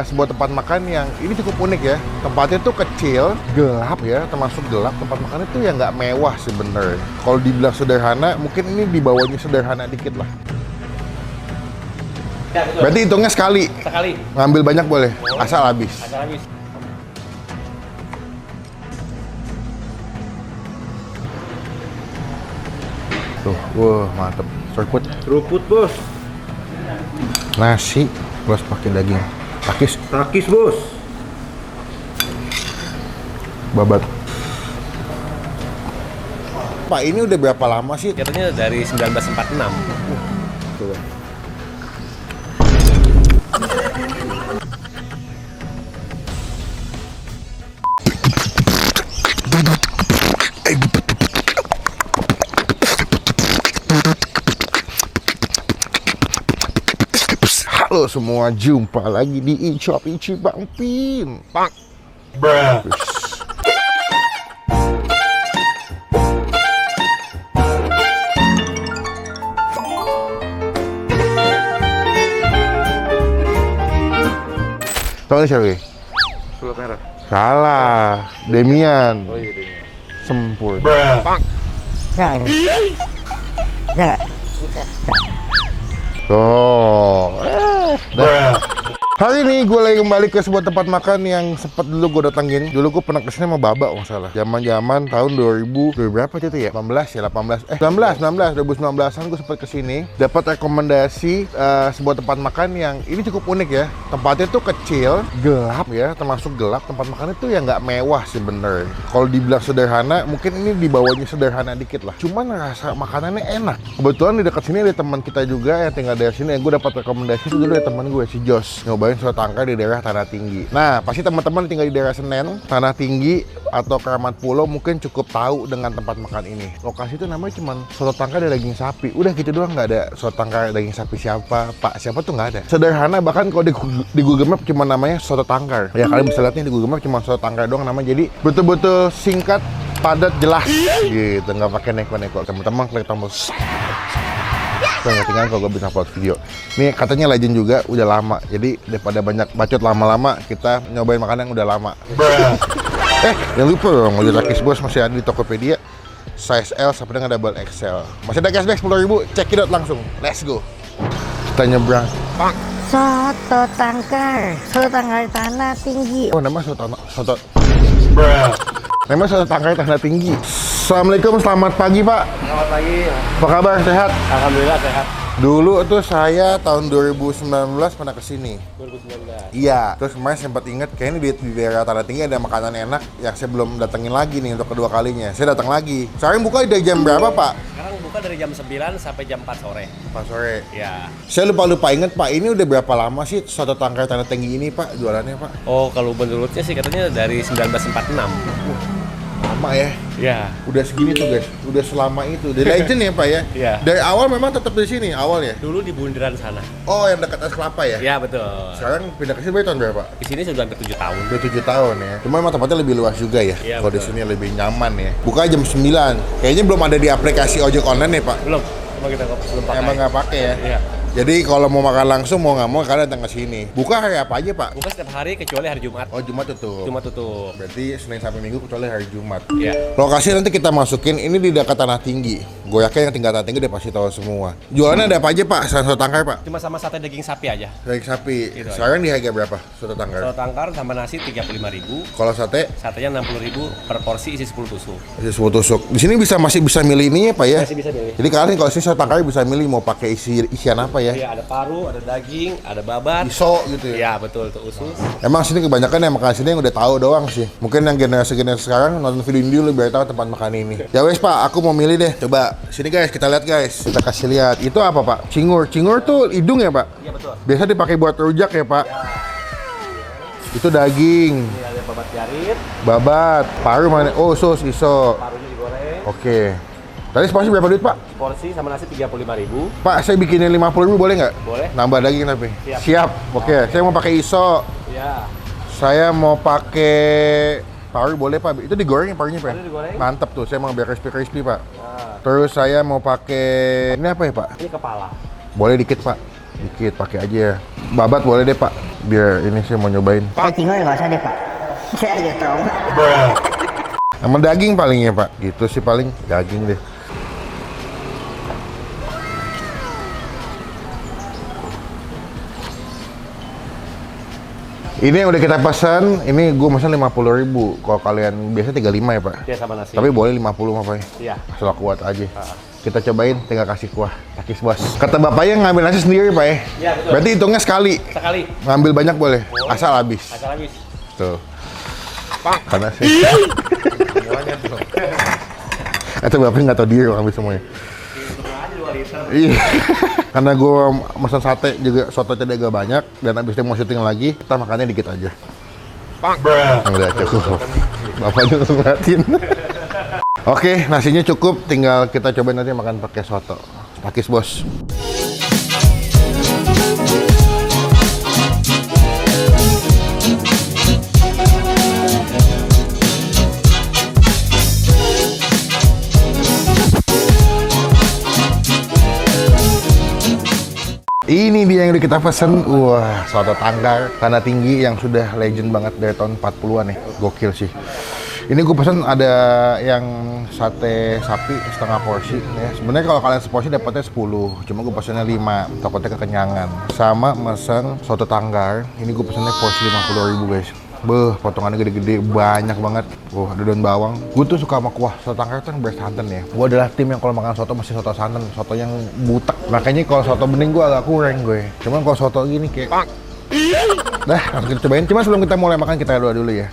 sebuah tempat makan yang ini cukup unik ya. Tempatnya tuh kecil, gelap ya, termasuk gelap. Tempat makan itu ya nggak mewah sebenarnya. Kalau dibilang sederhana, mungkin ini di bawahnya sederhana dikit lah. Ya, betul. Berarti hitungnya sekali. Sekali. Ngambil banyak boleh, asal habis. Asal habis. Tuh, wah mantep. Seruput. Keruput, Bos. Nasi plus pakai daging. Takis, Takis, Bos. babat. Pak, ini udah berapa lama sih? Katanya dari 1946. Tuh. Halo semua, jumpa lagi di Icop Ici Bang Pin. Pak. Bruh. Tahu nih siapa? Pulau merah. Salah, Demian. Oh iya, Demian. Sempur. Pak. Tuh. Hari ini gue lagi kembali ke sebuah tempat makan yang sempat dulu gue datengin. Dulu gue pernah kesini sama Baba, nggak salah. Zaman tahun 2000 berapa itu ya? 18 ya, 2019an gue sempat kesini. Dapat rekomendasi sebuah tempat makan yang ini cukup unik ya. Tempatnya tuh kecil, gelap ya, termasuk gelap. Tempat makan itu ya nggak mewah sebenarnya. Kalau dibilang sederhana, mungkin ini di bawahnya sederhana dikit lah. Cuman rasa makanannya enak. Kebetulan di dekat sini ada teman kita juga yang tinggal dari sini. Yang gue dapat rekomendasi itu dulu dari teman gue, si Jos. Nyobain soto tangkar di daerah Tanah Tinggi. Nah, pasti teman-teman tinggal di daerah Senen, Tanah Tinggi, atau Keramat Pulau mungkin cukup tahu dengan tempat makan ini. Lokasi itu namanya cuman soto tangkar dan daging sapi. Udah gitu doang, nggak ada soto tangkar daging sapi siapa, Pak siapa tuh nggak ada. Sederhana, bahkan kalau di Google Map cuma namanya soto tangkar. Ya kalian bisa lihatnya di Google Map cuma soto tangkar doang namanya. Jadi betul-betul singkat, padat, jelas gitu, nggak pakai neko-neko. Teman-teman klik tombol nggak tinggal kalau gue bisa upload video. Ini katanya legend juga, udah lama. Jadi daripada banyak bacot lama-lama, kita nyobain makanan yang udah lama. Jangan lupa dong, Ngojek Takis Bos masih ada di Tokopedia. Size L sampai dengan double XL. Masih ada cashback 10.000, cekidot langsung. Let's go. Kita nyebrang. Soto tangkar Tanah Tinggi. Oh, nama soto. Nama soto tangkar Tanah Tinggi. Assalamualaikum, selamat pagi Pak. Selamat pagi. Apa kabar, sehat? Alhamdulillah sehat. Dulu tuh saya tahun 2019 pernah kesini. 2019. Iya, terus kemarin sempat inget kayaknya di daerah Tanah Tinggi ada makanan enak yang saya belum datengin lagi nih untuk kedua kalinya. Saya datang lagi. Sekarang buka dari jam berapa Pak? Sekarang buka dari jam 9 sampai jam 4 sore. 4 sore. Ya. Saya lupa inget Pak, ini udah berapa lama sih soto tangkar Tanah Tinggi ini Pak jualannya Pak? Oh, kalau menurutnya sih katanya dari 1946. Lama ya? Ya. Udah segini tuh guys, udah selama itu. The legend ya Pak ya? Iya. Dari awal memang tetap di sini awal ya? Dulu di bundaran sana. Oh, yang dekat Es Kelapa ya? Ya, betul. Sekarang pindah ke sini tahun berapa? Di sini sudah hampir 7 tahun. Udah 7 tahun ya. Cuma memang tempatnya lebih luas juga ya. Iya, Kalau di betul. sini lebih nyaman ya. Buka jam 9. Kayaknya belum ada di aplikasi ojek online ya, Pak. Belum. Emang kita belum pakai. Emang nggak pakai ya. Iya. Jadi kalau mau makan langsung mau nggak mau kalian datang ke sini. Buka hari apa aja, Pak? Buka setiap hari kecuali hari Jumat. Oh, Jumat tutup. Jumat tutup. Berarti Senin sampai Minggu kecuali hari Jumat. Iya. Lokasi nanti kita masukin ini di dekat Tanah Tinggi. Gue yakin yang tinggal Tanah Tinggi udah pasti tahu semua. Jualannya ada apa aja, Pak? Selain soto tangkar, Pak? Cuma sama sate daging sapi aja. Daging sapi. Itu aja. Sekarang di harga berapa soto tangkar? Soto tangkar sama nasi 35.000. Kalau sate Satenya 60.000 per porsi isi 10 tusuk. masih 10 tusuk. Di sini masih bisa milih ininya, Pak ya? Masih bisa pilih. Jadi kalian kalau sini soto tangkar bisa milih mau pakai isian apa ya? Iya, ada paru, ada daging, ada babat. Iso gitu ya. Iya, betul itu usus. Emang sini kebanyakan yang makan sini yang udah tahu doang sih. Mungkin yang generasi sekarang nonton video ini dulu biar tahu tempat makan ini. Ya wes Pak, aku mau milih deh. Coba sini guys, kita lihat guys. Kita kasih lihat. Itu apa Pak? Cingur. Cingur tuh hidung ya Pak? Iya, betul. Biasa dipakai buat rujak ya Pak? Itu daging, Ini ada babat jarit, babat, paru mana? Oh, sos, iso. parunya digoreng. Oke. Tadi porsi berapa duit Pak? Porsi sama nasi 35.000. Pak, saya bikinin 50.000 boleh nggak? Boleh. Nambah daging tapi. Siap. Siap. Oke, saya mau pakai iso. Iya. Saya mau pakai paru boleh Pak? Itu digoreng ya parunya Pak? Paru digoreng. Mantap tuh, saya mau biar crispy Pak. Nah, Terus saya mau pakai ini apa ya Pak? ini kepala. Boleh dikit Pak. Dikit pakai aja. Babat boleh deh Pak. Biar ini saya mau nyobain. Cingol nggak usah deh Pak. Saya aja tahu. Sama daging paling ya Pak. Gitu sih paling daging deh. Ini yang udah kita pesan, ini gue pesan 50.000. Kalau kalian biasa 35 ya Pak? Iya sama nasi. Tapi boleh 50 mah Pak. Iya. Asal kuat aja. Kita cobain, tinggal kasih kuah. Takis bos. Kata bapaknya ngambil nasi sendiri Pak ya? Iya betul. Berarti hitungnya sekali. Sekali. Ngambil banyak boleh, asal habis. Asal habis. Tuh. Karena sih. Semuanya tuh. Itu bapaknya nggak tahu diri ngambil semuanya. Iya. Karena gue pesan sate juga soto tadi agak banyak dan abis itu mau syuting lagi, kita makannya dikit aja. Udah cukup. Bapaknya ngeliatin. Oke, nasinya cukup, tinggal kita coba nanti makan pakai soto. Takis bos. Ini dia yang udah kita pesen. Wah, soto Tangkar Tanah Tinggi yang sudah legend banget dari tahun 40-an ya. Gokil sih. Ini gue pesen ada yang sate sapi setengah porsi ya. Sebenarnya kalau kalian seporsi dapatnya 10, cuma gue pesennya 5, takutnya kekenyangan. Sama mesen soto Tangkar, ini gue pesennya porsi 50.000 guys. Beuh, potongannya gede-gede, banyak banget. Ada daun bawang. Gue tuh suka sama kuah soto Tangkar kan bersantan ya. Gue adalah tim yang kalau makan soto mesti soto santan, soto yang butek. Makanya kalau soto bening gue agak kurang gue. Cuman kalau soto gini kayak dah, langsung kita cobain. Cuma sebelum kita mulai makan kita doa dulu ya.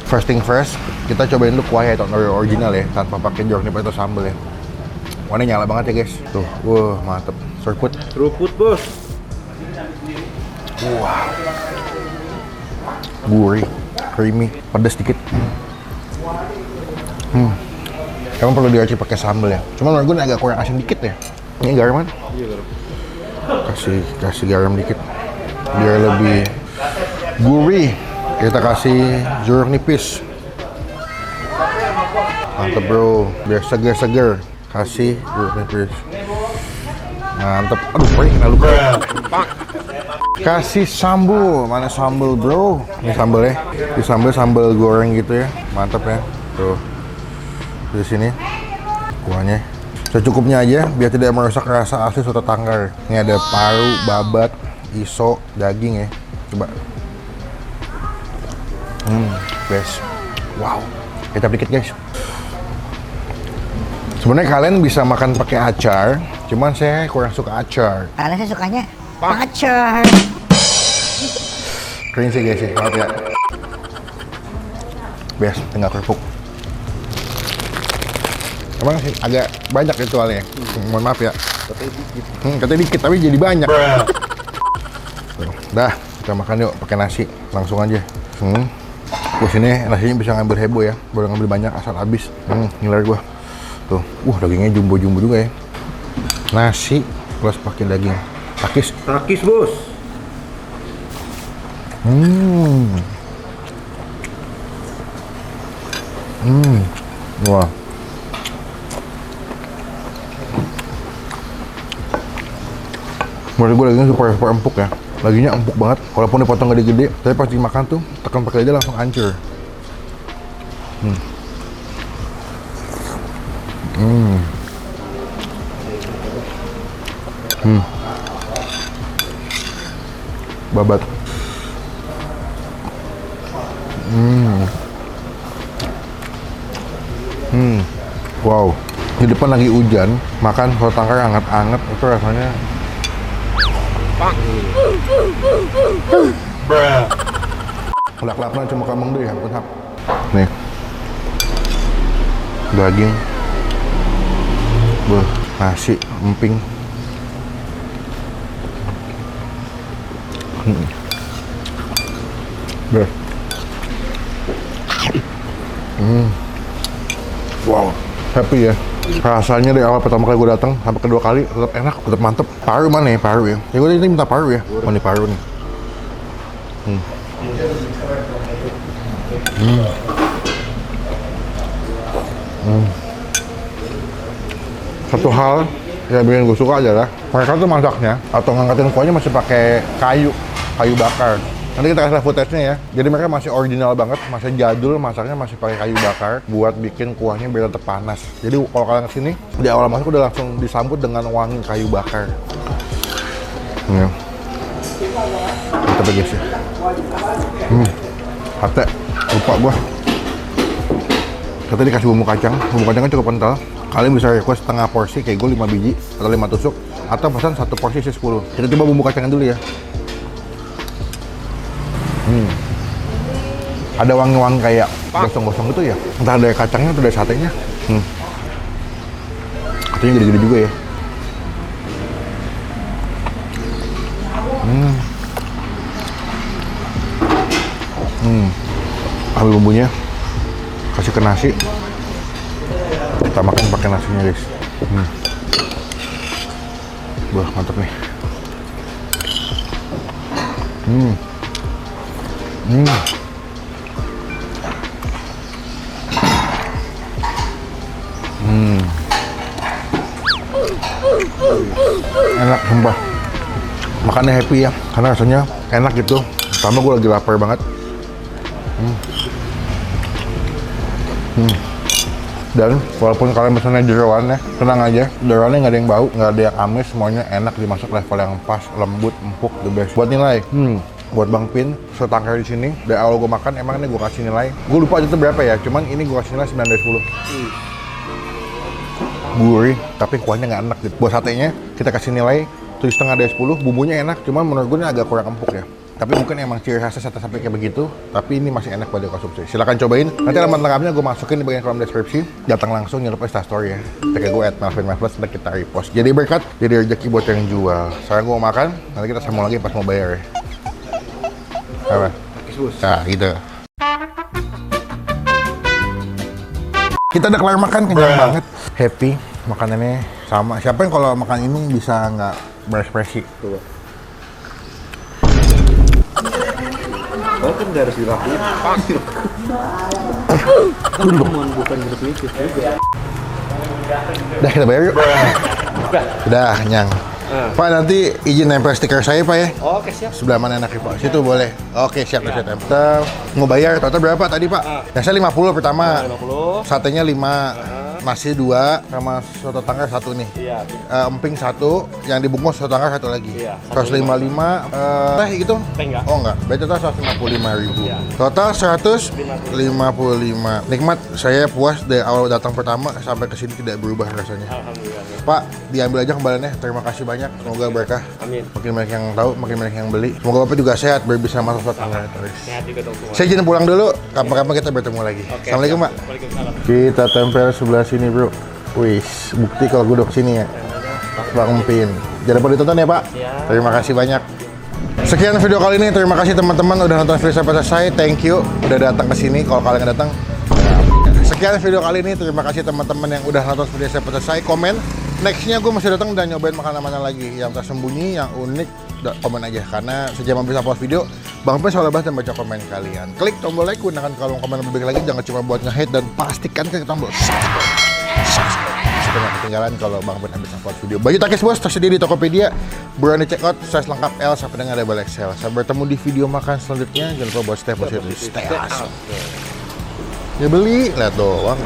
First thing first, kita cobain dulu kuahnya itu original ya, tanpa pakai jeruk nipis atau sambal ya. Warnanya nyala banget ya guys. Tuh, wah mantep. Seruput. Seruput bos. Wow. Gurih, creamy, pedas dikit. Emang perlu diracik pakai sambal ya. Cuma menurut gue ini agak kurang asin dikit ya. Ini garaman? Iya garam. Kasih garam dikit biar lebih gurih. Kita kasih jeruk nipis. Mantep bro, biar seger-seger. Kasih jeruk nipis. Mantep. Aduh, kena luka. Kasih sambal. Mana sambal bro? Ini sambal ya. Di sambal goreng gitu ya. Mantep ya. Tuh. Di sini kuahnya. Secukupnya aja biar tidak merusak rasa asli soto Tangkar. Ini ada paru, babat, iso, daging ya. Coba. Best. Wow. Kecap dikit guys. Sebenarnya kalian bisa makan pakai acar, cuman saya kurang suka acar. Karena saya sukanya pacar. Keren sih guys sih, maaf ya. Best, tinggal kerupuk. Emang sih agak banyak ritualnya. Mohon maaf ya. Katanya dikit tapi jadi banyak. Dah, kita makan yuk pakai nasi. Langsung aja. Gua sini nasinya bisa ngambil heboh ya. Boleh ngambil banyak asal habis. Ngiler gua. Tuh, dagingnya jumbo-jumbo juga ya. Nasi plus pakai daging. Takis. Takis bos. Wah. Menurut gue dagingnya super empuk ya. Dagingnya empuk banget. Walaupun dipotong gede-gede, tapi pas dimakan tuh tekan pakai lidah langsung hancur. Babat. Wow. Di depan lagi hujan, makan soto Tangkar hangat-hangat itu rasanya. Kelak-kelaknya cuma kameng deh ya, bentar. Nih. Daging. Nasi, emping. Wow, happy ya. Rasanya dari awal pertama kali gue datang sampai kedua kali tetap enak, tetap mantep. Paru mana ya? Paru ya? Ya gue tadi minta paru ya. Oh ini paru nih. Satu hal Yang bikin gue suka adalah mereka tuh masaknya atau ngangkatin kuahnya masih pakai kayu bakar. Nanti kita kasih footage-nya ya. Jadi mereka masih original banget, masih jadul, masaknya masih pakai kayu bakar buat bikin kuahnya biar tetap panas. Jadi kalau kalian kesini, di awal masuk udah langsung disambut dengan wangi kayu bakar. Ya. Kita guys ya. Sate, lupa gua. Kita dikasih bumbu kacangnya cukup kental. Kalian bisa request setengah porsi, kayak gue 5 biji atau 5 tusuk, atau pesan satu porsi isi 10. Kita coba bumbu kacangnya dulu ya. Ada wangi-wangi kayak gosong-gosong gitu ya. Entah dari kacangnya atau dari satenya. Katanya gede-gede juga ya. Ambil bumbunya, kasih ke nasi. Kita makan pakai nasinya guys. Wah mantap nih. Enak sumpah. Makannya happy ya, karena rasanya enak gitu. Pertama gue lagi lapar banget. Dan walaupun kalian pesannya jeroan ya, tenang aja, jeroannya nggak ada yang bau, nggak ada yang amis, semuanya enak, dimasak level yang pas, lembut, empuk, the best. Buat nilai, buat Bang Pin, setangkar di sini, dari awal gue makan, emang ini gue kasih nilai, gue lupa aja itu berapa ya, cuman ini gue kasih nilai 9 dari 10. Gurih, tapi kuahnya nggak enak gitu. Buat satenya, kita kasih nilai 7,5 dari 10, bumbunya enak, cuman menurut gue ini agak kurang empuk ya. Tapi mungkin emang ciri khasnya sate sampai kayak begitu, tapi ini masih enak buat dikonsumsi. Silahkan cobain. Nanti alamat lengkapnya gue masukin di bagian kolom deskripsi. Datang langsung nyelup Instastory ya. Tag gue @melvin_mavlas, nanti kita repost. Jadi berkat, jadi rezeki buat yang jual. Sekarang gue mau makan, nanti kita sambung lagi pas mau bayar ya. Apa? Nah, gitu. Kita udah kelar makan, kenyang banget. Happy, makanannya sama. Siapa yang kalau makan ini bisa nggak berekspresi? Tuh. Oh kan nggak harus dirapiin. Bukan berpikir juga. Udah kita bayar yuk. Udah kenyang. Pak nanti izin nempel stiker saya Pak ya. Oke siap. Sebelah mana enaknya Pak? Situ boleh. Oke siap ya. Kita mau bayar total berapa tadi Pak? Biasa 50 pertama. 50. Satenya 5. Nasi 2 sama soto tangkar 1 nih. Iya. Emping 1, yang dibungkus soto tangkar 1 lagi. Iya. 155. Teh gitu? Teh enggak. Oh enggak. Berarti total 155.000. Iya. Total 155. Nikmat, saya puas dari awal datang pertama sampai ke sini tidak berubah rasanya. Alhamdulillah. Pak, diambil aja kembaliannya. Terima kasih banyak. Semoga berkah. Amin. Makin banyak yang tahu, makin banyak yang beli. Semoga Bapak juga sehat, biar bisa masuk soto tangkar terus. Sehat juga dong semua. Saya izin pulang dulu. Kapan-kapan kita bertemu lagi. Oke, Assalamualaikum siap. Pak. Waalaikumsalam. Kita tempel sebelah sini bro. Wih, bukti kalau gue udah kesini ya. Bang Pin. Jangan lupa ditonton ya Pak. Terima kasih banyak. Sekian video kali ini. Terima kasih teman-teman udah nonton video sampai selesai. Thank you udah datang ke sini. Kalau kalian nggak datang. Sekian video kali ini. Terima kasih teman-teman yang udah nonton video sampai selesai. Komen. Nextnya gue masih datang dan nyobain makanan mana lagi yang tersembunyi, yang unik. Komen aja karena sejam habis upload video, Bang Pin selalu bahas dan baca komen kalian. Klik tombol like, gunakan kolom komen lebih baik lagi. Jangan cuma buat nge-hate dan pastikan klik tombol subscribe. Supaya nggak ketinggalan kalau Bang Pin habis upload video. Baju takis bos tersedia di Tokopedia. Buruan di check out, size lengkap L sampai dengan double XL. Sampai bertemu di video makan selanjutnya. Jangan lupa buat stay positif, stay awesome. Ya beli, lihat doang.